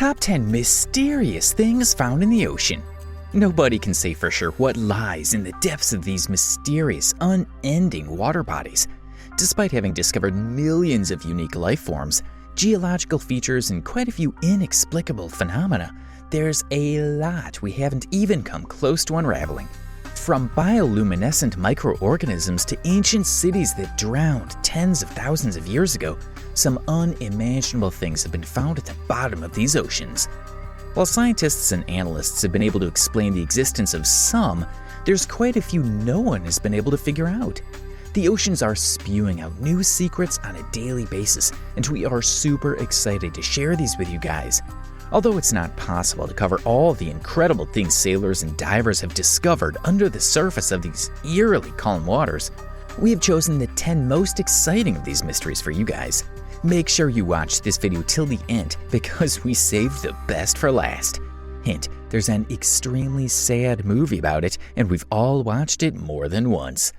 Top 10 mysterious things found in the ocean. Nobody can say for sure what lies in the depths of these mysterious, unending water bodies. Despite having discovered millions of unique life forms, geological features, and quite a few inexplicable phenomena, there's a lot we haven't even come close to unraveling. From bioluminescent microorganisms to ancient cities that drowned tens of thousands of years ago, some unimaginable things have been found at the bottom of these oceans. While scientists and analysts have been able to explain the existence of some, there's quite a few no one has been able to figure out. The oceans are spewing out new secrets on a daily basis, and we are super excited to share these with you guys. Although it's not possible to cover all the incredible things sailors and divers have discovered under the surface of these eerily calm waters, we have chosen the 10 most exciting of these mysteries for you guys. Make sure you watch this video till the end because we saved the best for last. Hint, there's an extremely sad movie about it, and we've all watched it more than once.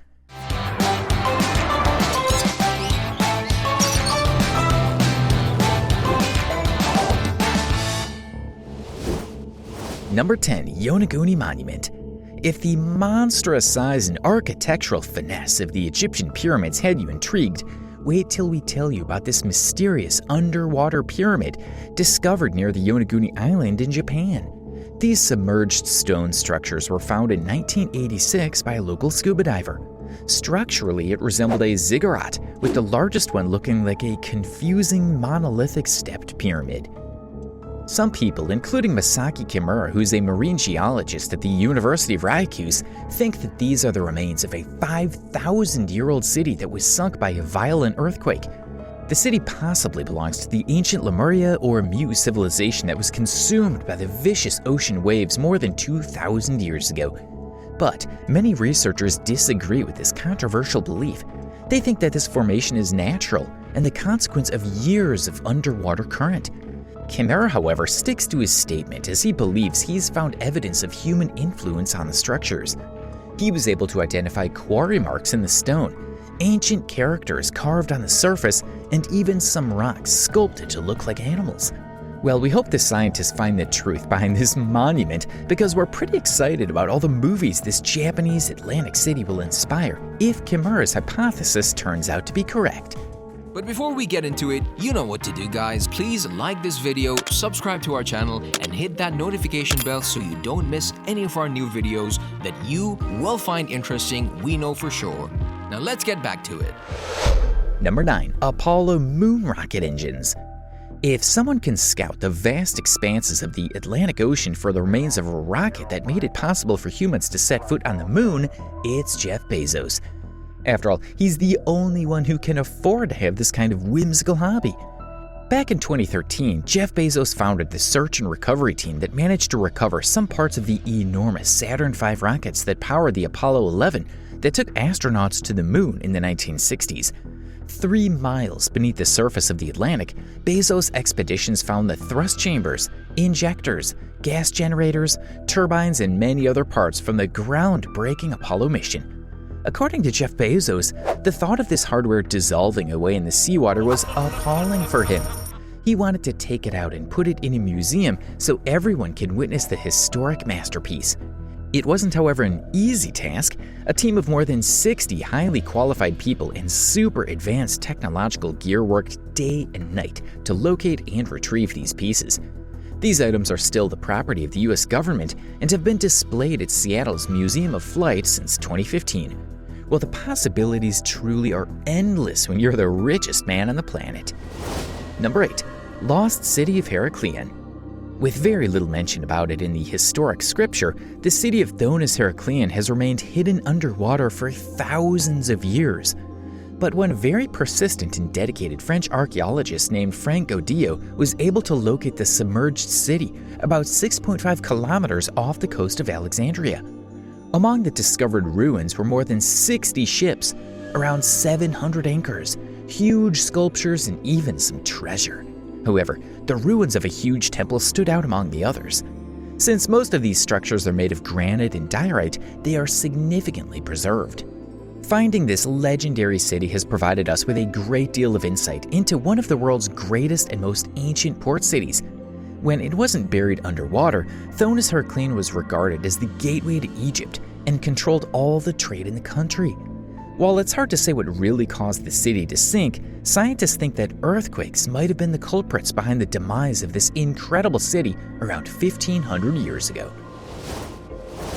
Number 10. Yonaguni Monument. If the monstrous size and architectural finesse of the Egyptian pyramids had you intrigued, wait till we tell you about this mysterious underwater pyramid discovered near the Yonaguni Island in Japan. These submerged stone structures were found in 1986 by a local scuba diver. Structurally, it resembled a ziggurat, with the largest one looking like a confusing monolithic stepped pyramid. Some people, including Masaki Kimura, who's a marine geologist at the University of Ryukyus, think that these are the remains of a 5,000-year-old city that was sunk by a violent earthquake. The city possibly belongs to the ancient Lemuria or Mu civilization that was consumed by the vicious ocean waves more than 2,000 years ago. But many researchers disagree with this controversial belief. They think that this formation is natural and the consequence of years of underwater current. Kimura, however, sticks to his statement as he believes he's found evidence of human influence on the structures. He was able to identify quarry marks in the stone, ancient characters carved on the surface, and even some rocks sculpted to look like animals. Well, we hope the scientists find the truth behind this monument because we're pretty excited about all the movies this Japanese Atlantic city will inspire if Kimura's hypothesis turns out to be correct. But before we get into it, you know what to do, guys. Please like this video, subscribe to our channel, and hit that notification bell so you don't miss any of our new videos that you will find interesting, we know for sure. Now let's get back to it. Number 9. Apollo moon rocket engines. If someone can scout the vast expanses of the Atlantic Ocean for the remains of a rocket that made it possible for humans to set foot on the moon, it's Jeff Bezos. After all, he's the only one who can afford to have this kind of whimsical hobby. Back in 2013, Jeff Bezos founded the search and recovery team that managed to recover some parts of the enormous Saturn V rockets that powered the Apollo 11 that took astronauts to the moon in the 1960s. 3 miles beneath the surface of the Atlantic, Bezos' expeditions found the thrust chambers, injectors, gas generators, turbines, and many other parts from the groundbreaking Apollo mission. According to Jeff Bezos, the thought of this hardware dissolving away in the seawater was appalling for him. He wanted to take it out and put it in a museum so everyone can witness the historic masterpiece. It wasn't, however, an easy task. A team of more than 60 highly qualified people and super advanced technological gear worked day and night to locate and retrieve these pieces. These items are still the property of the US government and have been displayed at Seattle's Museum of Flight since 2015. Well, the possibilities truly are endless when you're the richest man on the planet. Number 8. Lost City of Heraklion. With very little mention about it in the historic scripture, the city of Thonis Heraklion has remained hidden underwater for thousands of years. But one very persistent and dedicated French archaeologist named Frank Godillo was able to locate the submerged city about 6.5 kilometers off the coast of Alexandria. Among the discovered ruins were more than 60 ships, around 700 anchors, huge sculptures, and even some treasure. However, the ruins of a huge temple stood out among the others. Since most of these structures are made of granite and diorite, they are significantly preserved. Finding this legendary city has provided us with a great deal of insight into one of the world's greatest and most ancient port cities. When it wasn't buried underwater, 𝗏onis Heracleum was regarded as the gateway to Egypt and controlled all the trade in the country. While it's hard to say what really caused the city to sink, scientists think that earthquakes might have been the culprits behind the demise of this incredible city around 1,500 years ago.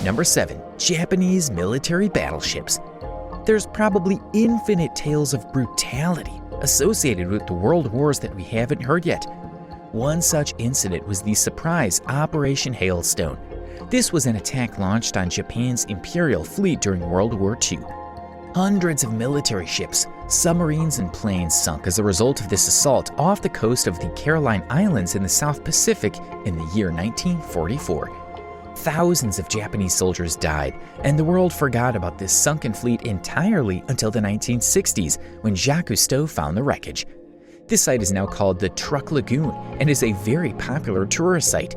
Number 7. Japanese military battleships. There's probably infinite tales of brutality associated with the world wars that we haven't heard yet. One such incident was the surprise Operation Hailstone. This was an attack launched on Japan's imperial fleet during World War II. Hundreds of military ships, submarines, and planes sunk as a result of this assault off the coast of the Caroline Islands in the South Pacific in the year 1944. Thousands of Japanese soldiers died, and the world forgot about this sunken fleet entirely until the 1960s when Jacques Cousteau found the wreckage. This site is now called the Truck Lagoon and is a very popular tourist site.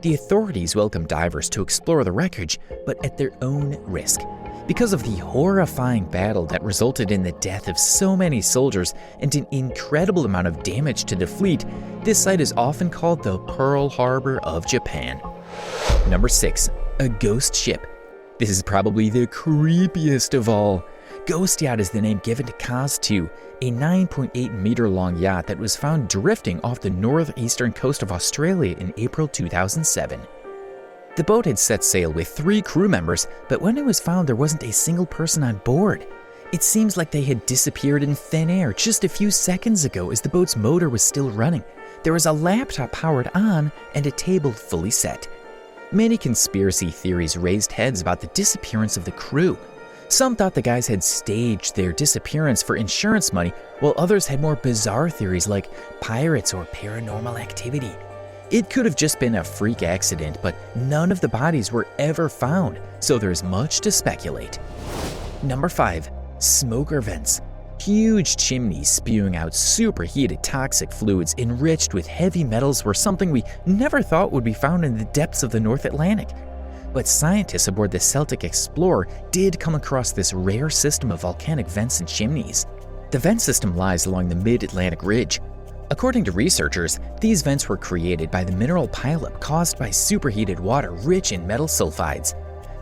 The authorities welcome divers to explore the wreckage, but at their own risk. Because of the horrifying battle that resulted in the death of so many soldiers and an incredible amount of damage to the fleet, this site is often called the Pearl Harbor of Japan. Number 6. A ghost ship. This is probably the creepiest of all. Ghost Yacht is the name given to KAZ-2, a 9.8 meter long yacht that was found drifting off the northeastern coast of Australia in April 2007. The boat had set sail with 3 crew members, but when it was found there wasn't a single person on board. It seems like they had disappeared in thin air just a few seconds ago as the boat's motor was still running. There was a laptop powered on and a table fully set. Many conspiracy theories raised heads about the disappearance of the crew. Some thought the guys had staged their disappearance for insurance money, while others had more bizarre theories like pirates or paranormal activity. It could have just been a freak accident, but none of the bodies were ever found, so there's much to speculate. Number 5. Smoker vents. Huge chimneys spewing out superheated toxic fluids enriched with heavy metals were something we never thought would be found in the depths of the North Atlantic. But scientists aboard the Celtic Explorer did come across this rare system of volcanic vents and chimneys. The vent system lies along the mid-Atlantic ridge. According to researchers, these vents were created by the mineral pileup caused by superheated water rich in metal sulfides.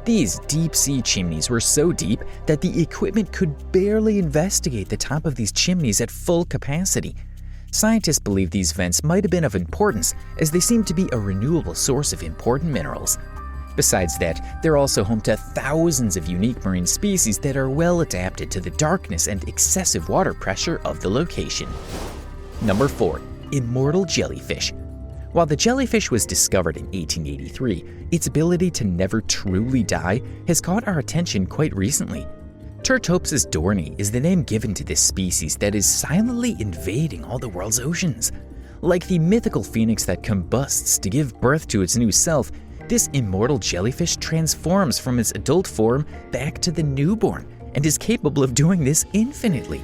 These deep-sea chimneys were so deep that the equipment could barely investigate the top of these chimneys at full capacity. Scientists believe these vents might have been of importance as they seem to be a renewable source of important minerals. Besides that, they're also home to thousands of unique marine species that are well adapted to the darkness and excessive water pressure of the location. Number 4. Immortal jellyfish. While the jellyfish was discovered in 1883, its ability to never truly die has caught our attention quite recently. Turtopsis dohrnii is the name given to this species that is silently invading all the world's oceans. Like the mythical phoenix that combusts to give birth to its new self, this immortal jellyfish transforms from its adult form back to the newborn and is capable of doing this infinitely.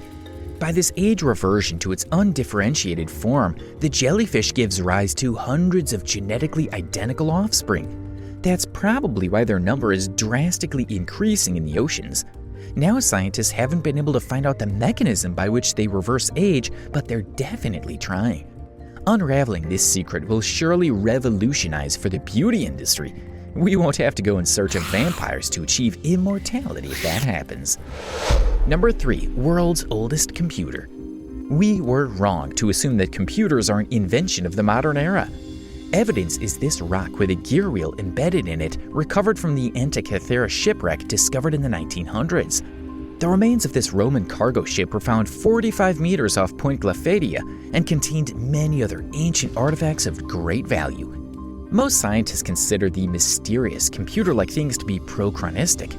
By this age reversion to its undifferentiated form, the jellyfish gives rise to hundreds of genetically identical offspring. That's probably why their number is drastically increasing in the oceans. Now scientists haven't been able to find out the mechanism by which they reverse age, but they're definitely trying. Unraveling this secret will surely revolutionize for the beauty industry. We won't have to go in search of vampires to achieve immortality if that happens. Number 3. World's oldest computer. We were wrong to assume that computers are an invention of the modern era. Evidence is this rock with a gear wheel embedded in it, recovered from the Antikythera shipwreck discovered in the 1900s. The remains of this Roman cargo ship were found 45 meters off Point Glyphadia and contained many other ancient artifacts of great value. Most scientists consider the mysterious computer-like things to be prochronistic.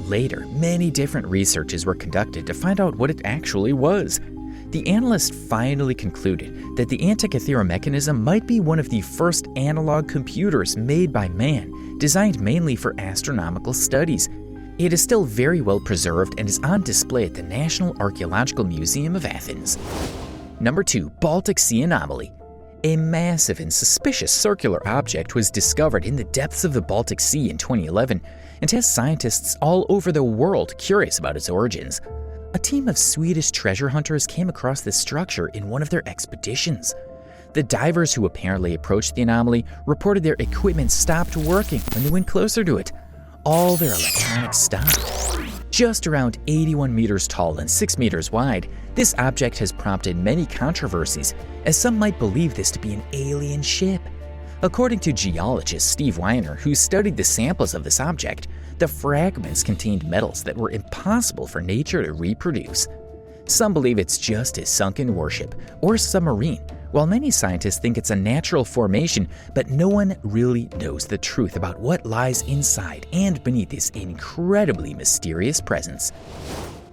Later, many different researches were conducted to find out what it actually was. The analysts finally concluded that the Antikythera mechanism might be one of the first analog computers made by man, designed mainly for astronomical studies. It is still very well preserved and is on display at the National Archaeological Museum of Athens. Number 2. Baltic Sea anomaly. A massive and suspicious circular object was discovered in the depths of the Baltic Sea in 2011 and has scientists all over the world curious about its origins. A team of Swedish treasure hunters came across this structure in one of their expeditions. The divers who apparently approached the anomaly reported their equipment stopped working when they went closer to it. All their electronics stopped. Just around 81 meters tall and 6 meters wide, this object has prompted many controversies, as some might believe this to be an alien ship. According to geologist Steve Weiner, who studied the samples of this object, the fragments contained metals that were impossible for nature to reproduce. Some believe it's just a sunken warship or submarine, while many scientists think it's a natural formation, but no one really knows the truth about what lies inside and beneath this incredibly mysterious presence.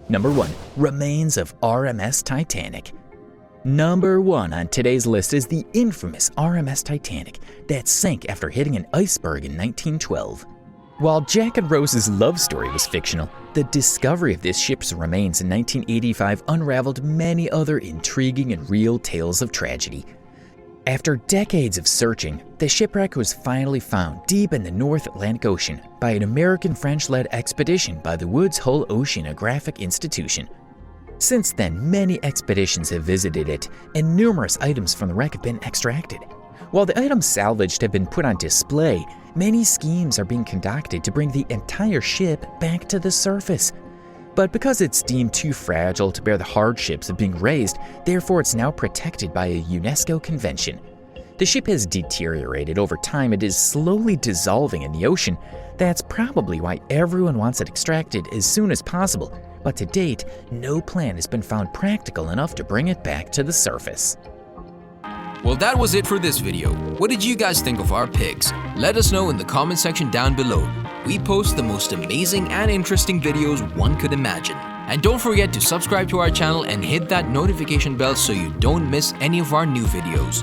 Number 1. Remains of RMS Titanic. Number 1 on today's list is the infamous RMS Titanic that sank after hitting an iceberg in 1912. While Jack and Rose's love story was fictional, the discovery of this ship's remains in 1985 unraveled many other intriguing and real tales of tragedy. After decades of searching, the shipwreck was finally found deep in the North Atlantic Ocean by an American-French-led expedition by the Woods Hole Oceanographic Institution. Since then, many expeditions have visited it, and numerous items from the wreck have been extracted. While the items salvaged have been put on display, many schemes are being conducted to bring the entire ship back to the surface. But because it's deemed too fragile to bear the hardships of being raised, therefore it's now protected by a UNESCO convention. The ship has deteriorated over time and is slowly dissolving in the ocean. That's probably why everyone wants it extracted as soon as possible, but to date, no plan has been found practical enough to bring it back to the surface. Well, that was it for this video. What did you guys think of our picks? Let us know in the comment section down below. We post the most amazing and interesting videos one could imagine. And don't forget to subscribe to our channel and hit that notification bell so you don't miss any of our new videos.